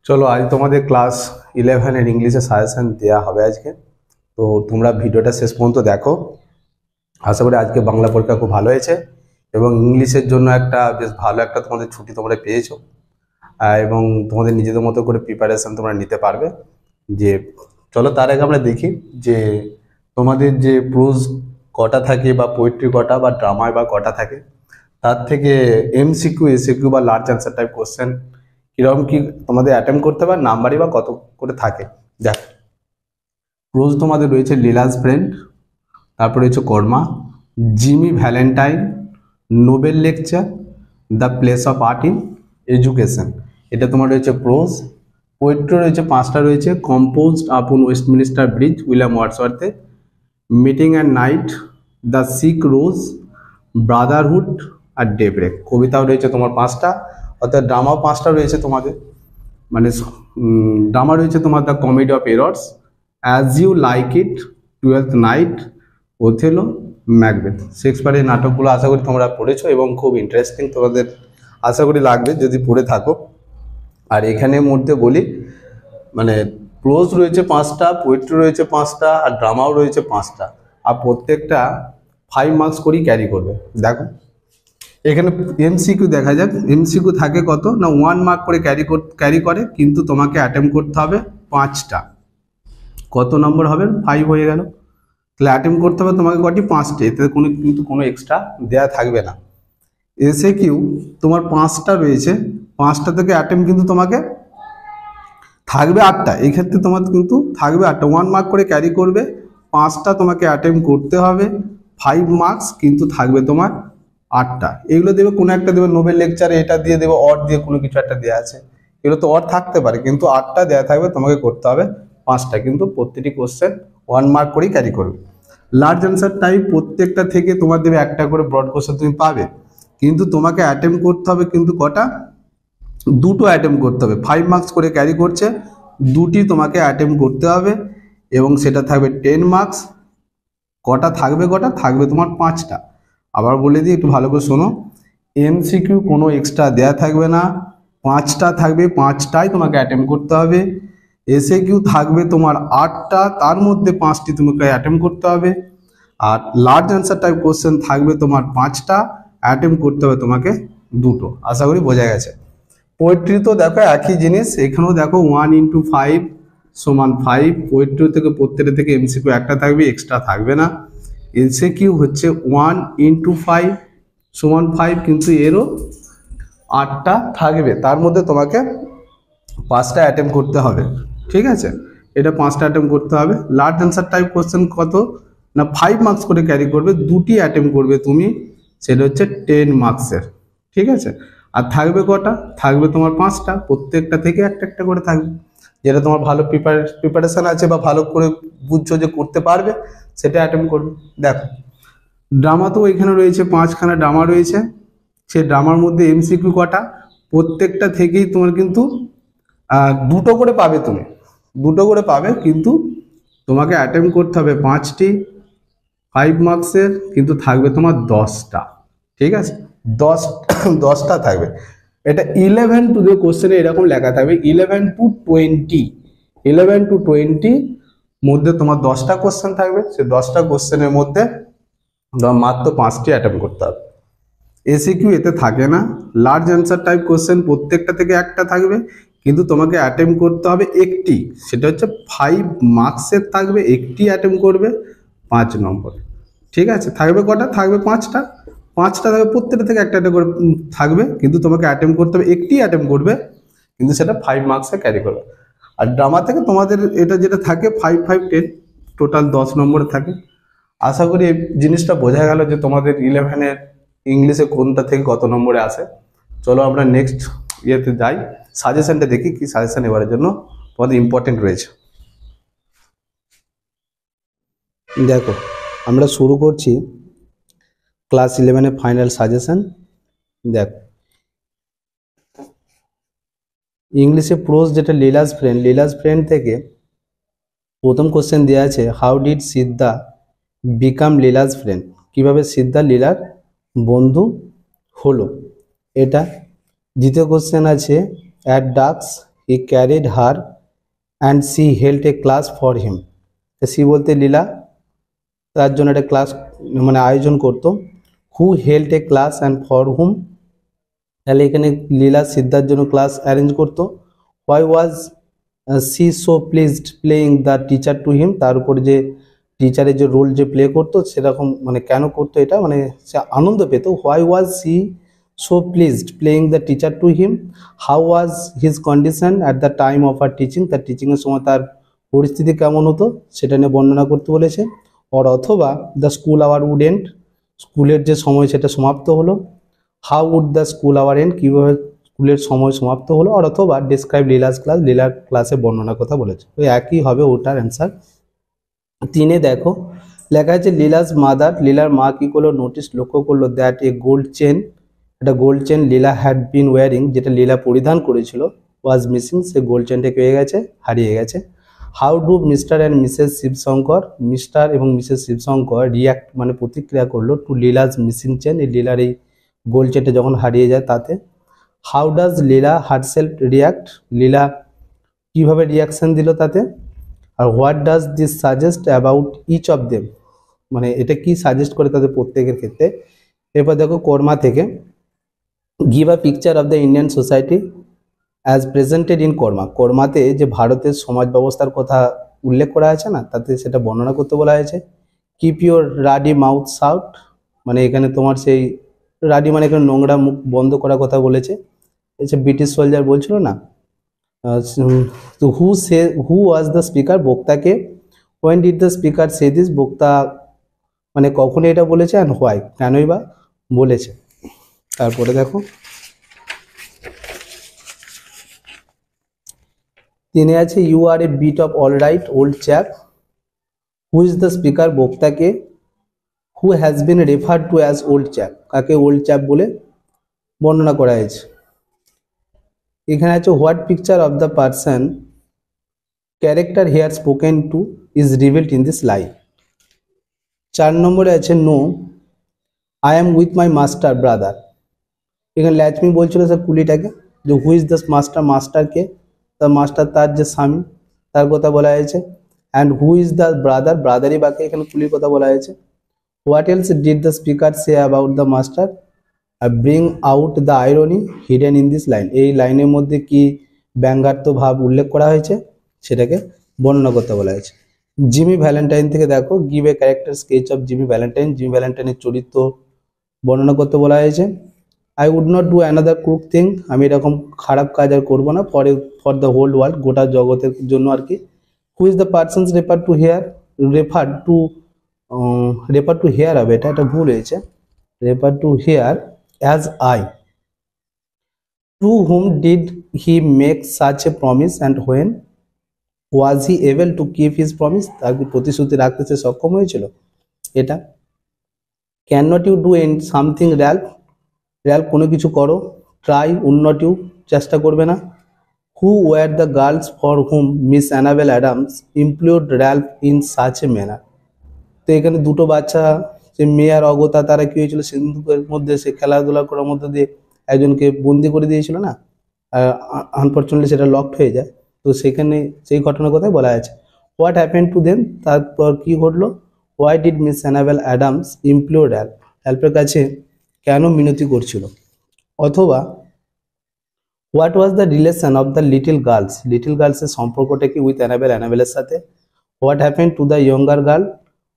চলো আজ তোমাদের ক্লাস 11 এর ইংলিশে সাজেশন দেওয়া হবে আজকে। তো তোমরা ভিডিওটা শেষ পর্যন্ত দেখো। আশা করি আজকে বাংলা পরীক্ষা খুব ভালো হয়েছে এবং ইংলিশের জন্য একটা বেশ ভালো একটা তোমাদের ছুটি তোমরা পেয়েছো। এবং তোমাদের নিজেদের মতো করে প্রিপারেশন তোমরা নিতে পারবে। যে চলো তার আগে আমরা দেখি যে তোমাদের যে প্রোজ কটা থাকে বা পোয়েট্রি কটা বা ড্রামায় বা কটা থাকে, তার থেকে এমসিকিউ এসিকিউ বা লার্জ অ্যান্সার টাইপ কোশ্চেন কিরকম কি তোমাদের অ্যাটেম্প করতে পারে, নাম্বারই বা কত করে থাকে। দেখ, রোজ তোমাদের রয়েছে লীলাস ফ্রেন্ড, তারপরে রয়েছে Karma, Jimmy Valentine, Nobel lecture, the place of art in education. এটা তোমার রয়েছে প্রোজ। পোয়েট্রি রয়েছে পাঁচটা রয়েছে, composed upon Westminster Bridge William ওয়ার্ডসওয়ার্থে, meeting at night, the sick rose, brotherhood আর ডেব্রেক। কবিতাও রয়েছে তোমার পাঁচটা, অর্থাৎ ড্রামাও পাঁচটা রয়েছে তোমাদের। মানে ড্রামা রয়েছে তোমার the comedy of errors, as you like it, twelfth night, Othello, Macbeth. শেক্সপিয়ারের নাটকগুলো আশা করি তোমরা পড়েছো এবং খুব ইন্টারেস্টিং তোমাদের আশা করি লাগবে যদি পড়ে থাকো। আর এখানের মধ্যে বলি মানে প্রোজ রয়েছে পাঁচটা, পোয়েট্রি রয়েছে পাঁচটা, আর ড্রামাও রয়েছে পাঁচটা, আর প্রত্যেকটা 5 মার্কস করেই ক্যারি করবে। দেখো এখানে এমসিকিউ দেখা যাক, এমসিকিউ থাকে কত না 1 মার্ক করে ক্যারি করে, কিন্তু তোমাকে অ্যাটেম্প করতে হবে 5টা। কত নম্বর হবে? 5 হয়ে গেল। তাহলে অ্যাটেম্প করতে হবে তোমাকে কটি? 5টে। এতে কিন্তু কোনো এক্সট্রা দেয়া থাকবে না। এসে কিউ তোমার 5টা রয়েছে, 5টা থেকে অ্যাটেম্প কিন্তু তোমাকে থাকবে 8টা। এই ক্ষেত্রে তোমার কিন্তু থাকবে 8টা, 1 মার্ক করে ক্যারি করবে, 5টা তোমাকে অ্যাটেম্প করতে হবে, 5 মার্কস কিন্তু থাকবে তোমার 8টা। এগুলো দেবে, কোনো একটা দেবে নোবেল লেকচারে, এটা দিয়ে দেবে, অর দিয়ে কোনো কিছু একটা দেওয়া আছে, এগুলো তো অর থাকতে পারে, কিন্তু 8টা দেওয়া থাকবে, তোমাকে করতে হবে 5টা, কিন্তু প্রত্যেকটি কোশ্চেন 1 মার্ক করেই ক্যারি করবে। লার্জ অ্যান্সার টাইপ প্রত্যেকটা থেকে তোমার দেবে একটা করে ব্রড কোশ্চেন তুমি পাবে, কিন্তু তোমাকে অ্যাটেম্প করতে হবে কিন্তু কটা? দুটো অ্যাটেম্প করতে হবে। 5 মার্কস করে ক্যারি করছে, দুটি তোমাকে অ্যাটেম্প করতে হবে এবং সেটা থাকবে 10 মার্কস। কটা থাকবে? কটা থাকবে তোমার 5টা। আবার বলে দিই, একটু ভালো করে শোনো, এমসিকিউ কোনো এক্সট্রা দেয়া থাকবে না, 5টা থাকবে, 5টাই তোমাকে অ্যাটেম্প করতে হবে। এসএকিউ থাকবে তোমার 8টা, তার মধ্যে 5টি তোমাকে অ্যাটেম্প করতে হবে। আর লার্জ অ্যান্সার টাইপ কোশ্চেন থাকবে তোমার 5টা, অ্যাটেম্প করতে হবে তোমাকে দুটো। আশা করি বোঝা গেছে। পোয়েট্রি তো দেখো একই জিনিস, এখানেও দেখো 1 × 5 = 5। পোয়েট্রি থেকে প্রত্যেকটা থেকে এমসিকিউ একটা থাকবে, এক্সট্রা থাকবে না। এমসিকিউ হচ্ছে 1 × 5 = 5, কিন্তু এরও 8টা থাকবে, তার মধ্যে তোমাকে 5টা অ্যাটেম্প করতে হবে। ঠিক আছে, এটা 5টা অ্যাটেম্প করতে হবে। লার্জ অ্যান্সার টাইপ কোশ্চেন কত না 5 মার্কস করে ক্যারি করবে, দুটি অ্যাটেম্প করবে তুমি, সেটা হচ্ছে 10 মার্কসের। ঠিক আছে, আর থাকবে কটা? থাকবে তোমার 5টা, প্রত্যেকটা থেকে একটা একটা করে থাকবে। যেটা তোমার ভালো প্রিপারেশন আছে বা ভালো করে বুঝছো যে করতে পারবে, সেটা অ্যাটেম্প করবে। দেখো ড্রামা তো এখানে রয়েছে 5খানা ড্রামা রয়েছে, সেই ড্রামার মধ্যে এমসিকিউ কটা? প্রত্যেকটা থেকেই তোমার কিন্তু দুটো করে পাবে, তুমি দুটো করে পাবে, কিন্তু তোমাকে অ্যাটেম্প করতে হবে 5টি, 5 মার্কসের, কিন্তু থাকবে তোমার 10টা। ঠিক আছে, 10টা থাকবে। এটা 11 টু দ্য কোশ্চেনে এরকম লেখা থাকবে 11 to 20, 11 to 20 মধ্যে তোমার 10টা কোশ্চেন থাকবে। সে 10টা কোশ্চেনের মধ্যে মাত্র 5টি অ্যাটেম্প করতে হবে। এসিকিউ এতে থাকে না। লার্জ অ্যান্সার টাইপ কোশ্চেন প্রত্যেকটা থেকে একটা থাকবে, কিন্তু তোমাকে অ্যাটেম্প করতে হবে একটি, সেটা হচ্ছে 5 মার্কসের থাকবে, একটি অ্যাটেম্প করবে 5 নম্বর। ঠিক আছে, থাকবে কটা? থাকবে 5টা, 5টা থাকবে, প্রত্যেকটা থেকে একটা একটা করে থাকবে, কিন্তু তোমাকে অ্যাটেম্প করতে হবে, একটি অ্যাটেম্প করবে, কিন্তু সেটা 5 মার্কসে ক্যারি করবে। আর ড্রামা থেকে তোমাদের এটা যেটা থাকে 5, 5, 10, টোটাল 10 নম্বরে থাকে। আশা করি এই জিনিসটা বোঝা গেল যে তোমাদের 11-এর ইংলিশে কোনটা থেকে কত নম্বরে আসে। চলো আমরা নেক্সট ইয়েতে যাই, সাজেশনটা দেখি কি সাজেশন এবারের জন্য তোমাদের ইম্পর্টেন্ট রয়েছে। দেখো আমরা শুরু করছি ক্লাস 11-এর ফাইনাল সাজেশন। দেখো ইংলিশে প্রোজ যেটা লীলাস ফ্রেন্ড থেকে প্রথম কোশ্চেন দেওয়া আছে, how did Sidda become Leela's friend? কিভাবে সিদ্ধা লীলার বন্ধু হলো এটা। দ্বিতীয় কোশ্চেন আছে, at dusk he carried her and she held a class for him. She বলতে লীলা, তার জন্য একটা ক্লাস মানে আয়োজন করতো। Who held a class and for whom, তাহলে এখানে লীলা সিদ্ধার জন্য ক্লাস অ্যারেঞ্জ করতো। Why was she so pleased playing the teacher to him, তার উপর যে টিচারের যে রোল যে প্লে করতো সেরকম মানে কেন করতো এটা, মানে সে আনন্দ পেত। Why was she so pleased playing the teacher to him, how was his condition at the time of her teaching, তার টিচিংয়ের সময় তার পরিস্থিতি কেমন হতো সেটা নিয়ে বর্ণনা করতে বলেছে। অথবা the school hour would end, স্কুলের যে সময় সেটা সমাপ্ত হলো। How would the school hour end, কীভাবে স্কুলের সময় সমাপ্ত হলো। অথবা ডিসক্রাইব লীলাস ক্লাস, লীলার ক্লাসে বর্ণনার কথা বলেছে। ওই একই হবে ওটার অ্যান্সার। 3 দেখো লেখা আছে লীলাস মাদার, লীলার মা কি করলো, নোটিস লক্ষ্য করলো দ্যাট এ গোল্ড চেন, একটা gold chain Leela had been wearing, যেটা লীলা পরিধান করেছিল, ওয়াজ মিসিং, সে গোল্ড চেনটা পেয়ে গেছে, হারিয়ে গেছে। How do Mr and Mrs Shivashankar, Mr এবং মিসেস শিবশঙ্কর রিয়াক্ট মানে প্রতিক্রিয়া করলো টু লীলাস মিসিং চেন, এই লীলার এই গোল্ড চেনটা যখন হারিয়ে যায় তাতে। How does Leela herself react, Leela কীভাবে রিয়াকশান দিল তাতে। আর what does this suggest about each of them, মানে এটা কি সাজেস্ট করে তাদের প্রত্যেকের ক্ষেত্রে। এরপর দেখো কর্মা থেকে, give a picture of the Indian society as presented in Karma, কর্মাতে যে ভারতের সমাজ ব্যবস্থার কথা উল্লেখ করা আছে না, তাতে সেটা বর্ণনা করতে বলা হয়েছে। Keep your ruddy mouth shout, মানে এখানে তোমার সেই রাডি মানে এখানে নোংরা মুখ বন্ধ করার কথা বলেছে। এসে ব্রিটিশ সোলজার বলছিল না, তো হু ওয়াজ দ্য স্পিকার, বক্তাকে। When did the speaker say this, বক্তা মানে কখন এটা বলেছে, অ্যান্ড হোয়াই, কেনই বা বলেছে। তারপরে দেখো তিনি আছে you are a bit of all right old chap, who is the speaker, বক্তাকে। Who has been referred to as old chap, কাকে ওল্ড চ্যাপ বলে বর্ণনা করা হয়েছে। এখানে আছে what picture of the person character here spoken to is revealed in this line. 4 নম্বরে আছে no I am with my master brother, এখানে ল্যাচমি বলছিল স্যার কুলিটাকে যে হু ইজ দ্য মাস্টার, মাস্টারকে, দ্য মাস্টার তার যে স্বামী তার কথা বলা হয়েছে। And who is the brother, ব্রাদারই বাকে এখানে কুলির কথা বলা হয়েছে। What else did the speaker say about the master, bring out the irony hidden in this line, এই লাইনের মধ্যে কি ব্যঙ্গাত্ম ভাব উল্লেখ করা হয়েছে সেটাকে বর্ণনা করতে বলা হয়েছে। জিমি ভ্যালেন্টাইন থেকে দেখো give a character sketch of Jimmy Valentine, Jimmy ভ্যালেন্টাইনের চরিত্র বর্ণনা করতে বলা হয়েছে। I would not do another crook thing, আমি এরকম খারাপ কাজ আর করবো না, ফর দ্য হোল ওয়ার্ল্ড, গোটা জগতের জন্য আর কি। Who is the persons refer to here, refer to here হবে, এটা ভুল হয়েছে, refer to here as I. To whom did he make such a promise and when was he able to keep his promise, তার কি প্রতিশ্রুতি রাখতে সে সক্ষম হয়েছিল এটা। Can not you do an something Ralph, Ralph কোনো কিছু করো। ট্রাই উড নট ইউ, চেষ্টা করবে না। Who were the girls for whom Miss Annabel Adams employed Ralph in such a manner, তো এখানে দুটো বাচ্চা যে মেয়ে আর অগতা তারা কি হয়েছিল সিন্ধুকের মধ্যে সে খেলাধুলা করার মধ্যে দিয়ে একজনকে বন্দি করে দিয়েছিল না, আনফর্চুনেটলি সেটা লকড হয়ে যায়, তো সেখানে সেই ঘটনার কথাই বলা আছে। হোয়াট হ্যাপেন টু দেম, তারপর কি ঘটলো। Why did Miss Annabel Adams implore Ralph, র্যাল্ফের কাছে কেন মিনতি করছিল। অথবা what was the relation of the little girls, little গার্লসের সম্পর্কটা কি উইথ অ্যানাবেল, অ্যানাবেলের সাথে। What happen to the younger girl,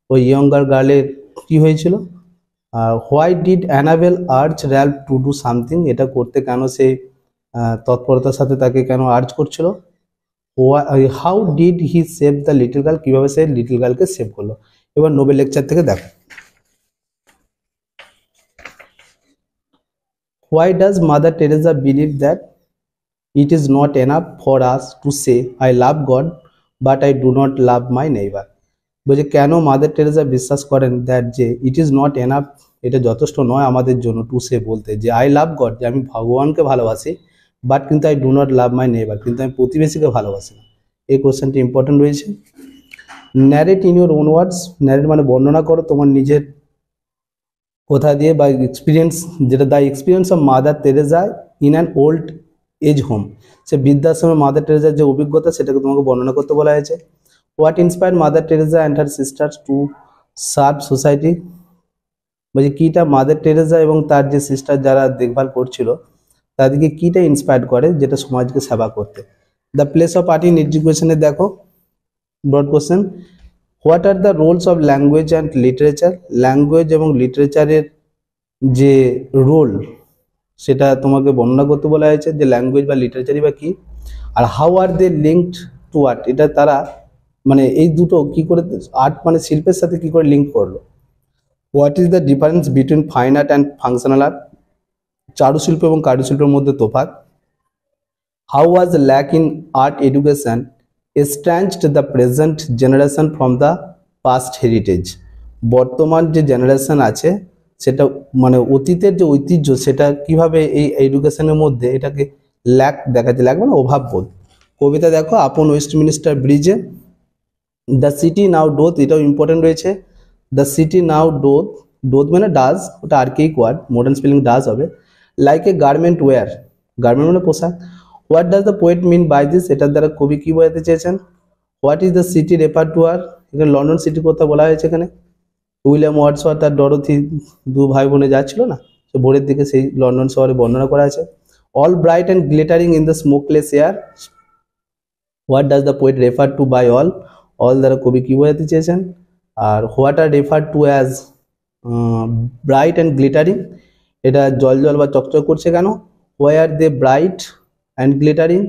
ওই ইয়ঙ্গার গার্লের কি হয়েছিল। Why did Annabel urge Ralph to do something, এটা করতে কেন সে তৎপরতার সাথে তাকে কেন আর্চ করছিল। How did he save the little girl, কীভাবে সে লিটল গার্লকে সেভ করলো। এবার নোবেল লেকচার থেকে দেখো why does mother Teresa believe that it is not enough for us to say I love god but I do not love my neighbour, বলছে কেন mother Teresa বিশ্বাস করেন that যে it is not enough, এটা যথেষ্ট নয় আমাদের জন্য, টু সে বলতে যে আই লাভ গড, যে আমি ভগবানকে ভালোবাসি, বাট কিন্তু I do not love my neighbour, কিন্তু আমি প্রতিবেশীকে ভালোবাসি না। এই কোশ্চেনটি ইম্পর্টেন্ট রয়েছে। Narrate in your own words, narrate মানে বর্ণনা করো তোমার নিজের কথা দিয়ে বা এক্সপিরিয়েন্স, যেটা the experience of Mother Teresa in an old age home, সে বৃদ্ধাশ্রমে মাদার টেরেজার যে অভিজ্ঞতা সেটাকে তোমাকে বর্ণনা করতে বলা হয়েছে। What inspired mother Teresa and her sisters to serve society, বলছে কিটা মাদার টেরেজা এবং তার যে সিস্টার যারা দেখভাল করছিল তাদেরকে কিটা ইন্সপায়ার করে যেটা সমাজকে সেবা করতে। The place of art in এডুকেশনে দেখো broad question, what are the roles of language and literature, language এবং লিটারেচারের যে রোল সেটা তোমাকে বর্ণনা করতে বলা হয়েছে, যে ল্যাঙ্গুয়েজ বা লিটারেচারই বা কি, আর how are they linked to art, এটা তারা মানে এই দুটো কি করে আর্ট মানে শিল্পের সাথে কি করে লিঙ্ক করলো। What is the difference between fine art and functional art, চারুশিল্প এবং কারুশিল্পের মধ্যে তফাৎ। How was lack in art education estranged the present generation from the past heritage, বর্তমান যে জেনারেশন আছে সেটা মানে অতীতের যে ঐতিহ্য সেটা কিভাবে এই এডুকেশনের মধ্যে এটাকে ল্যাক দেখাচ্ছে, ল্যাক মানে অভাব বোধ। কবিতা দেখো আপন ওয়েস্টমিনিস্টার ব্রিজে, দ্য সিটি নাও ডোথ, এটাও ইম্পর্টেন্ট রয়েছে। দ্য সিটি নাও ডোথ, ডোথ মানে ডাজ, ওটা archaic word, modern spelling does হবে। Like a garment wear, garment মানে পোশাক। What does the poet mean by this, এটার দ্বারা কবি কি বোঝাতে চেয়েছেন। What is the city refer to আর, এখানে লন্ডন সিটির কথা বলা হয়েছে এখানে। উইলিয়াম ওয়ার্ডসওয়ার্থ আর ডরোথি দু ভাই বোনে যাচ্ছিল না, তো ভোরের দিকে সেই লন্ডন শহরে বর্ণনা করা আছে। All bright and glittering in the smokeless air, what does the poet refer to by all, all দ্বারা কবি কি বোঝাতে চেয়েছেন। আর what are refer to as bright and glittering, এটা জল জল বা চকচক করছে কেন, why are they bright and glittering.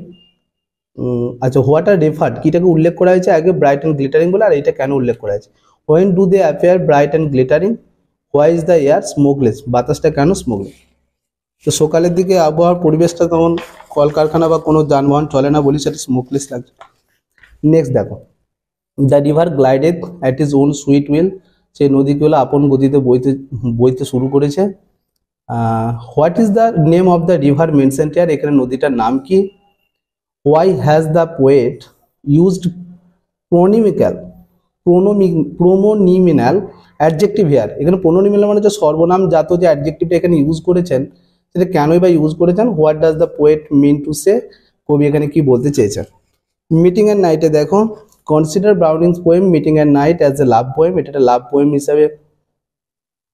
আচ্ছা হোয়াট আর রেফার্ড কিটাকে উল্লেখ করা হয়েছে আগে ব্রাইট অ্যান্ড গ্লিটারিং বলে, আর এটা কেন উল্লেখ করা হয়েছে। When do they appear bright and glittering, why is the air smokeless, বাতাসটা কেন স্মোকলেস। তো সকালের দিকে আবহাওয়ার পরিবেশটা তখন কলকারখানা বা কোনো যানবাহন চলে না বলি সেটা স্মোকলেস লাগছে। নেক্সট দেখো, the river glided at is own sweet will, সেই নদীগুলো আপন গতিতে বইতে বইতে শুরু করেছে। What is the name of the river mentioned here, এখানে নদীটার নাম কি। Why has the poet used pronominal pronominal adjective here, এখানে প্রোনোনিমিনাল মানে যে সর্বনাম জাত যে অ্যাডজেক্টিভটা এখানে ইউজ করেছেন সেটা কেনই বা ইউজ করেছেন। What does the poet mean to say, কবি এখানে কি বলতে চেয়েছেন। মিটিং অ্যাট নাইটে দেখো, consider Browning's poem meeting at night as a love poem, এটা একটা লাভ পোয়েম হিসাবে,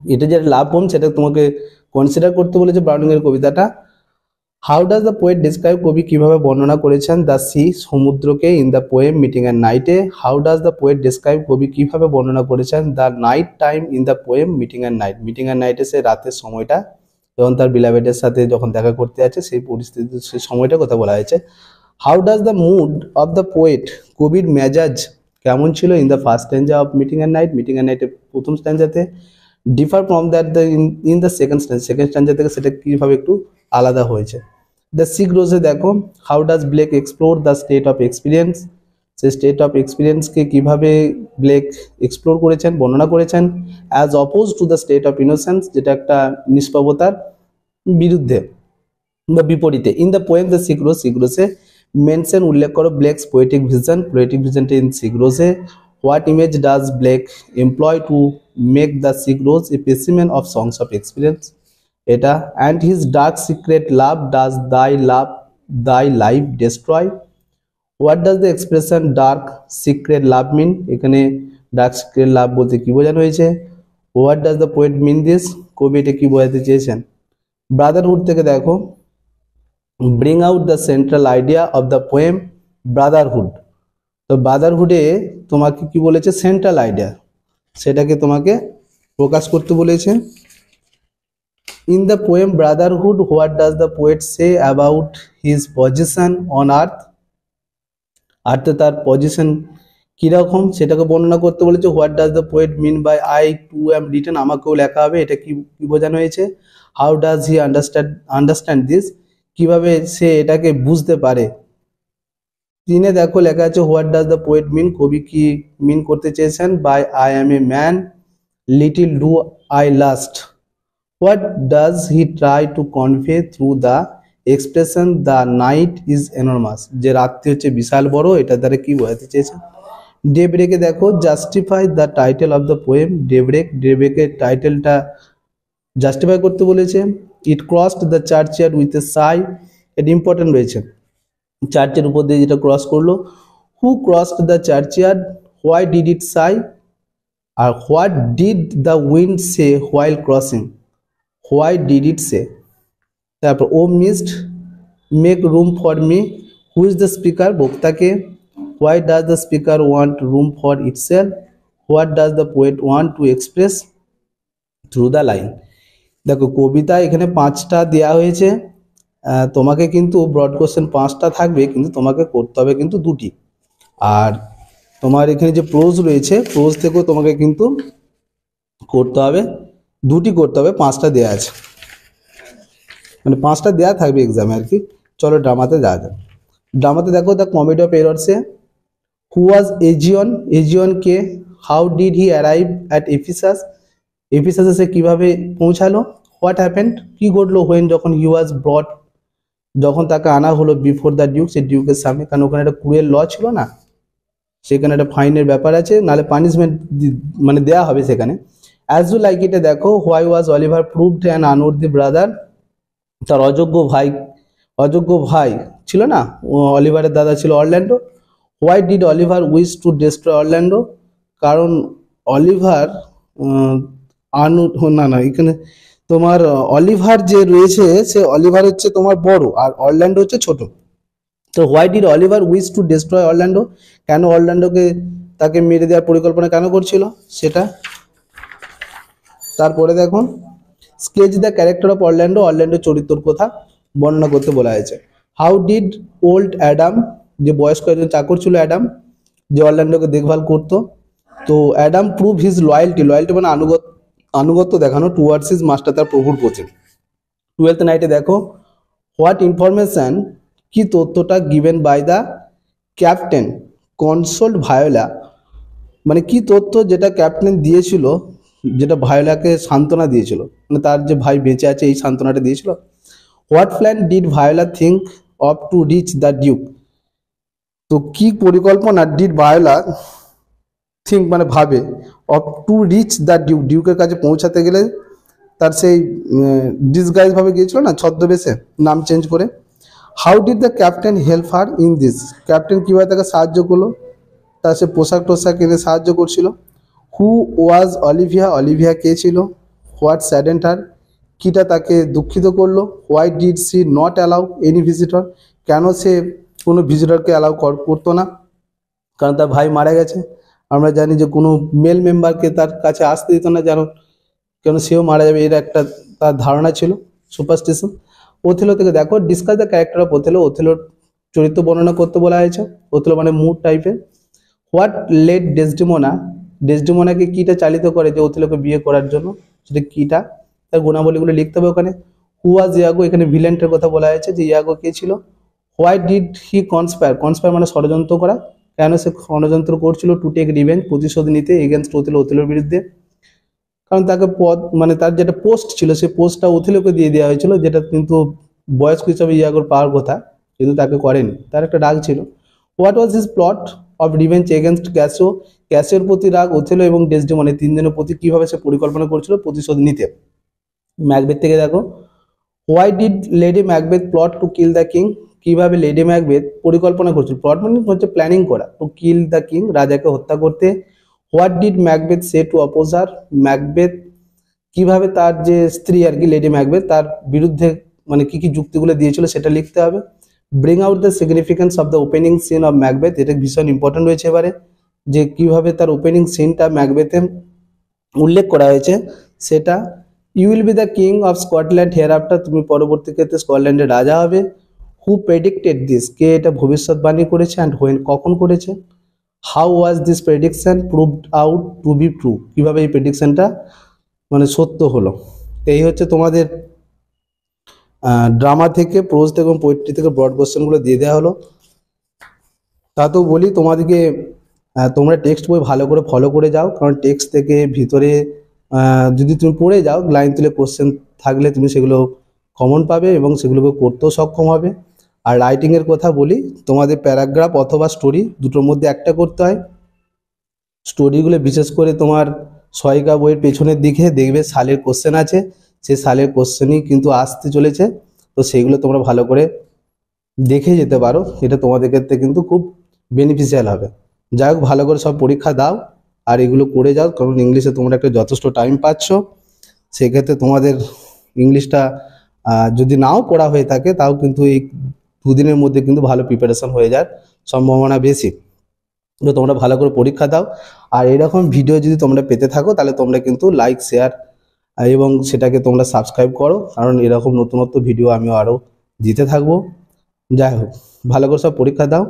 এটা যে লাভ পোয়েম সেটা তোমাকে কনসিডার করতে বলেছে ব্রাউনিং এর কবিতাটা। How does the poet describe, কবি কিভাবে বর্ণনা করেছেন দ্য সি, সমুদ্রকে, in the poem meeting at নাইটে। How does the poet describe, কবি কিভাবে বর্ণনা করেছেন the night time in the poem meeting at night, meeting at নাইটে সে রাতের সময়টা যখন তার বিলাভেডের সাথে যখন দেখা করতে আছে সেই পরিস্থিতি সেই সময়টার কথা বলা হয়েছে। How does the mood of the poet, কবির মেজাজ কেমন ছিল in the first stanza of meeting at night, meeting at নাইটের প্রথম স্ট্যাঞ্জাতে। Differ from that the in the second stanza থেকে সেটা কীভাবে একটু আলাদা হয়েছে। দ্য সিক রোজে দেখো, how does Blake explore the state of experience, সেই স্টেট অফ এক্সপিরিয়েন্সকে কীভাবে ব্লেক এক্সপ্লোর করেছেন বর্ণনা করেছেন। As oppose to the state of innocence, যেটা একটা নিষ্পাপতার বিরুদ্ধে বা বিপরীতে। ইন দ্য পোয়েম দ্য সিগ্রোসে মেনশন উল্লেখ করো ব্লেকস পোয়েটিক ভিশনটা ইন সিগ্রোসে। What image does Blake employ to make the sick rose a specimen of songs of experience, এটা। And his dark secret love does দাই life destroy. What does the expression dark secret love mean, এখানে dark secret love বলতে কি বোঝানো হয়েছে। What does the poet mean this, কবি এটা কি বোঝাতে চেয়েছেন। ব্রাদারহুড থেকে দেখো, bring out the central idea of the poem brotherhood, তো ব্রাদারহুডে তোমাকে কি বলেছে সেন্ট্রাল আইডিয়া সেটাকে তোমাকে প্রকাশ করতে বলেছে। In the poem brotherhood what does the poet say about his position on earth, আর্থে তার পজিশন কীরকম সেটাকে বর্ণনা করতে বলেছে। What does the poet mean by I too am written, আমাকেও লেখা হবে, এটা কি বোঝানো হয়েছে। How does he understand this, কিভাবে সে এটাকে বুঝতে পারে। তিনে দেখো লেখা আছে what does the poet mean, কবি কি মিন করতে চেয়েছেন by I am a man little do I last. What does he try to convey through the expression the night is enormous, যে রাত্রি হচ্ছে বিশাল বড়, এটা দ্বারা কি বোঝাতে চেয়েছেন। ডেব্রেকে দেখো justify the title of the poem, ডেব্রেকের টাইটেলটা জাস্টিফাই করতে বলেছে। It crossed the churchyard with a sigh, এটা ইম্পর্টেন্ট রয়েছে। চার্চের উপর দিয়ে যেটা ক্রস করলো, who crossed the churchyard, why did it sigh, আর what did the wind say while crossing, why did it say. তারপর O mist make room for me, who is the speaker, বক্তাকে, why does the speaker want room for itself, what does the poet want to express through the line. দেখো কবিতা এখানে 5টা দেওয়া হয়েছে, তোমাকে কিন্তু ব্রড কোশ্চেন 5টা থাকবে, কিন্তু তোমাকে করতে হবে কিন্তু 2টি। আর তোমার এখানে যে প্রোজ রয়েছে, প্রোজ থেকেও তোমাকে কিন্তু করতে হবে 2টি করতে হবে, 5টা দেওয়া আছে, মানে 5টা দেওয়া থাকবে এক্সামে আর কি। চলো ড্রামাতে যাওয়া যাক। ড্রামাতে দেখো দ্য কমেডি অফ এররসে, হু ওয়াজ এজিয়ন, এজিয়ন কে, how did he arrive at Ephesus, এফিসাসে সে কীভাবে পৌঁছালো, হোয়াট হ্যাপেন্ড, কী ঘটলো, হোয়েন যখন হি ওয়াজ ব্রট, যখন তাকে আনা হলো বিফোর দ্য ডিউক, সে ডিউকের সামনে, কারণ ওখানে একটা ক্রুয়েল ল ছিল না, সেখানে একটা ফাইনের ব্যাপার আছে, নাহলে পানিশমেন্ট মানে দেওয়া হবে সেখানে। অ্যাজ ইউ লাইক ইটে দেখো, why was Oliver proved an unworthy brother, তার অযোগ্য ভাই ছিল না, অলিভারের দাদা ছিল Orlando. Why did Oliver wish to destroy Orlando, কারণ অলিভার এখানে তোমার অলিভার যে রয়েছে, সে অলিভার হচ্ছে তোমার বড় আর অরল্যান্ডো হচ্ছে ছোট। তো why did Oliver wish to destroy Orlando, কেন অরল্যান্ডোকে তাকে মেরে দেওয়ার পরিকল্পনা কেন করছিল সেটা। তারপরে দেখো sketch the character of Orlando, Orlando চরিত্রের কথা বর্ণনা করতে বলা হয়েছে। হাউ ডিড ওল্ড অ্যাডাম, যে বয়স্ক একজন চাকর ছিল অ্যাডাম, যে অরল্যান্ডোকে দেখভাল করতো, তো Adam prove his loyalty, loyalty মানে আনুগত্য দেখানো, টুয়ার্ডস হিজ মাস্টার, তার প্রভুর প্রতি। 12th নাইটে দেখো, হোয়াট ইনফরমেশন, কি তথ্যটা, given by the captain consoled Viola, মানে কি তথ্য যেটা ক্যাপ্টেন দিয়েছিল, যেটা ভায়োলাকে সান্ত্বনা দিয়েছিল, মানে তার যে ভাই বেঁচে আছে এই সান্ত্বনাটা দিয়েছিল। What plan did Viola think of to reach the duke, তো কি পরিকল্পনা ডিড ভায়োলা থিঙ্ক মানে ভাবে, of to reach the duke, ডিউকের কাছে পৌঁছাতে গেলে, তার সেই ডিসগাইজ ভাবে গিয়েছিল না, ছদ্মবেশে, নাম চেঞ্জ করে। How did the captain help her in this, captain কীভাবে তাকে সাহায্য করলো, তার সে পোশাক টোশাক কিনে সাহায্য করছিল। হু ওয়াজ অলিভিয়া, অলিভিয়া কে ছিল। হোয়াট স্যাডেন্ড হার, কিটা তাকে দুঃখিত করলো। Why did she not allow any visitor, কেন সে কোনো ভিজিটরকে অ্যালাউ করতো না, কারণ তার ভাই মারা গেছে। আমরা জানি যে কোনো মেল মেম্বারকে তার কাছে আসতে দিত না, যেন কেন সেও মারা যাবে, এর একটা তার ধারণা ছিল, সুপারস্টিশন। ওথেলো থেকে দেখো, discuss the character of Othello, ওথেলোর চরিত্র বর্ণনা করতে বলা হয়েছে। ওথেলো মানে মুড টাইপের। হোয়াট লেড ডেসডেমোনা, ডেসডেমোনাকে কিটা চালিত করে যে ওথেলোকে বিয়ে করার জন্য, সেটা কিটা, তার গুণাবলীগুলো লিখতে হবে ওখানে। হু ওয়াজ ইয়াগো, এখানে ভিলেন্টের কথা বলা হয়েছে যে ইয়াগো কে ছিল। হোয়াই ডিড হি কনস্পায়ার, কনস্পায়ার মানে ষড়যন্ত্র করা, কেন সে ষড়যন্ত্র করছিল, টু টেক রিভেঞ্জ, প্রতিশোধ নিতে, এগেনস্ট ওথেলো, ওথেলোর বিরুদ্ধে, কারণ তাকে মানে তার যেটা পোস্ট ছিল সেই পোস্টটা ওথেলোকে দিয়ে দেওয়া হয়েছিল, যেটা কিন্তু বয়স্ক হিসাবে ইয়াগোর পাওয়ার কথা, কিন্তু তাকে করেনি, তার একটা রাগ ছিল। What was his plot of revenge against Cassio, ক্যাসিওর প্রতি রাগ, ওথেলো এবং ডেসডেমোনা তিনজনের প্রতি কিভাবে সে পরিকল্পনা করছিল প্রতিশোধ নিতে। ম্যাকবেথ থেকে দেখো, why did lady Macbeth plot to kill the king, কিভাবে লেডি ম্যাকবেথ পরিকল্পনা করছিল, প্লট মানে হচ্ছে প্ল্যানিং করা, টু কিল দ্য কিং, রাজাকে হত্যা করতে। What did Macbeth say two oppose her, Macbeth কিভাবে তার যে স্ত্রী আর কি লেডি ম্যাকবেথ তার বিরুদ্ধে মানে কি কি যুক্তিগুলো দিয়েছিল সেটা লিখতে হবে। Bring out the significance of the opening scene of Macbeth, এটা ভীষণ ইম্পর্টেন্ট রয়েছে এবারে, যে কিভাবে তার ওপেনিং সিনটা ম্যাকবেথে উল্লেখ করা হয়েছে সেটা। You will be the king of Scotland hereafter, তুমি পরবর্তী ক্ষেত্রে স্কটল্যান্ডের রাজা হবে। হু প্রেডিক্টেড দিস, কে এটা ভবিষ্যৎবাণী করেছে, অ্যান্ড হোয়েন, কখন করেছে। How was this prediction proved out to be true, কিভাবে এই প্রেডিকশনটা মানে সত্য হলো। এই হচ্ছে তোমাদের ড্রামা থেকে, প্রোজ থেকে এবং পোয়েট্রি থেকে ব্রড কোশ্চেনগুলো দিয়ে দেওয়া হলো। তাতেও বলি তোমাদেরকে তোমরা টেক্সট বই ভালো করে ফলো করে যাও, কারণ টেক্সট থেকে ভিতরে যদি তুমি পড়ে যাও লাইন তুলে কোশ্চেন থাকলে তুমি সেগুলো কমন পাবে এবং সেগুলোকে করতেও সক্ষম হবে। আর রাইটিংয়ের কথা বলি, তোমাদের প্যারাগ্রাফ অথবা স্টোরি দুটোর মধ্যে একটা করতে হয়। স্টোরিগুলো বিশেষ করে তোমার সহায়িকা বইয়ের পেছনের দিকে দেখবে সালের কোশ্চেন আছে, সেই সালের কোশ্চেনই কিন্তু আসতে চলেছে, তো সেইগুলো তোমরা ভালো করে দেখে যেতে পারো, এটা তোমাদের ক্ষেত্রে কিন্তু খুব বেনিফিশিয়াল হবে। যাই হোক, ভালো করে সব পরীক্ষা দাও আর এগুলো করে যাও, কারণ ইংলিশে তোমরা একটা যথেষ্ট টাইম পাচ্ছ। সেক্ষেত্রে তোমাদের ইংলিশটা যদি নাও পড়া হয়ে থাকে, তাও কিন্তু এই দুদিনের মধ্যে কিন্তু ভালো প্রিপারেশন হয়ে যাওয়ার সম্ভাবনা বেশি। তো তোমরা ভালো করে পরীক্ষা দাও। আর এরকম ভিডিও যদি তোমরা পেতে থাকো, তাহলে তোমরা কিন্তু লাইক, শেয়ার এবং সেটাকে তোমরা সাবস্ক্রাইব করো, কারণ এরকম নতুনত্ব ভিডিও আমিও আরও দিতে থাকবো। যাই হোক, ভালো করে সব পরীক্ষা দাও।